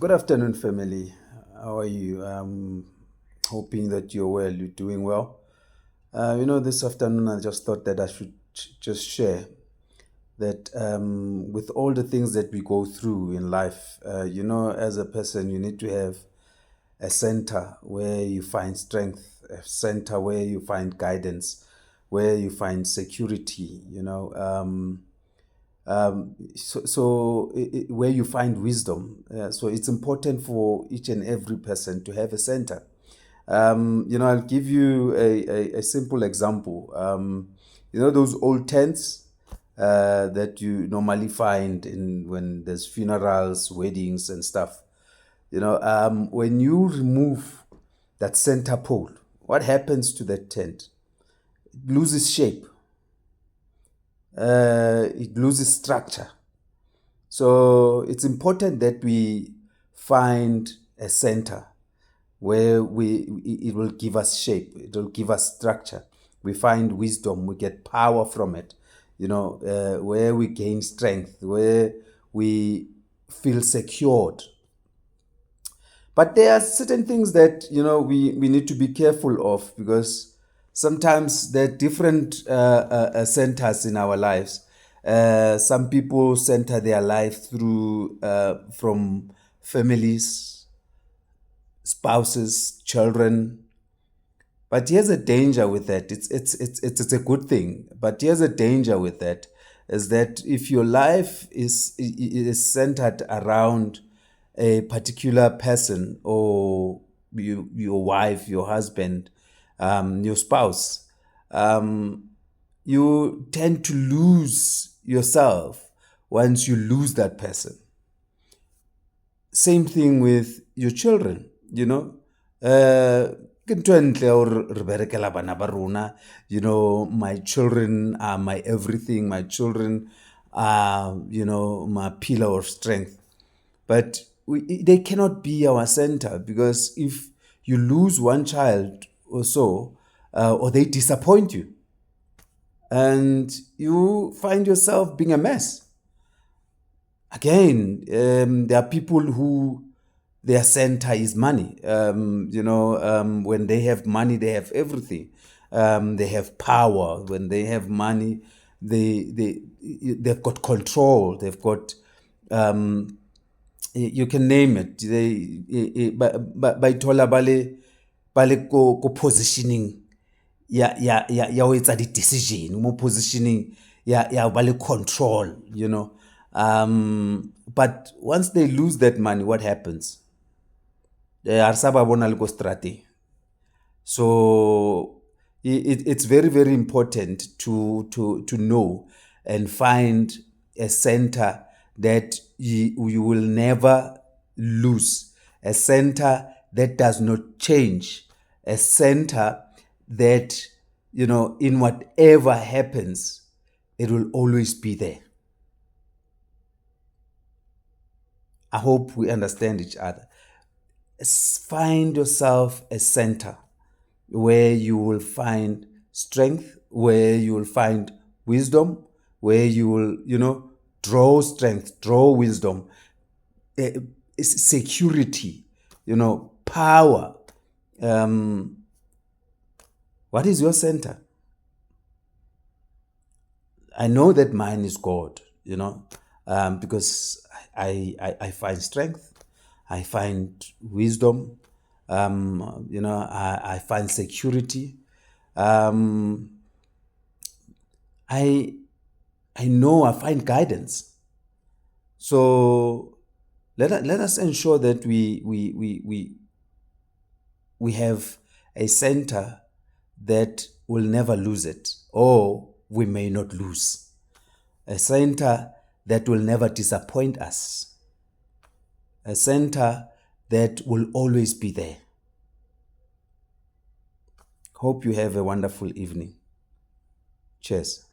Good afternoon, family. How are you? Hoping that you're well, you're doing well. This afternoon I just thought that I should just share that with all the things that we go through in life, as a person, you need to have a center where you find strength, a center where you find guidance, where you find security, where you find wisdom. So it's important for each and every person to have a center. I'll give you a simple example. Those old tents that you normally find in when there's funerals, weddings, and stuff. When you remove that center pole, what happens to that tent? It loses shape. It loses structure. So it's important that we find a center where it will give us shape, it will give us structure. We find wisdom, we get power from it, where we gain strength, where we feel secured. But there are certain things that, we need to be careful of, because sometimes there are different centers in our lives. Some people center their life through from families, spouses, children. But here's a danger with that. It's a good thing, but here's a danger with that, is that if your life is centered around a particular person, or your wife, your husband, your spouse, you tend to lose yourself once you lose that person. Same thing with your children, ke ntho e ntle gore re berekela bana ba rona. My children are my everything. My children are, my pillar of strength. But they cannot be our center, because if you lose one child or so, or they disappoint you, and you find yourself being a mess. Again, there are people who their center is money. When they have money, they have everything. They have power. When they have money, they've got control. They've got you can name it. By thola bale ko positioning ya ho etsa di decision, mo positioning ya bale control, but once they lose that money, what happens? They are sababona le ko strate. So it's very, very important to know and find a center that you will never lose, a center that does not change, a center that, in whatever happens, it will always be there. I hope we understand each other. Find yourself a center where you will find strength, where you will find wisdom, where you will, draw strength, draw wisdom, security, power. What is your center? I know that mine is God, because I find strength, I find wisdom, I find security. I know I find guidance. So let us ensure that we have a center that will never lose it, or we may not lose. A center that will never disappoint us. A center that will always be there. Hope you have a wonderful evening. Cheers.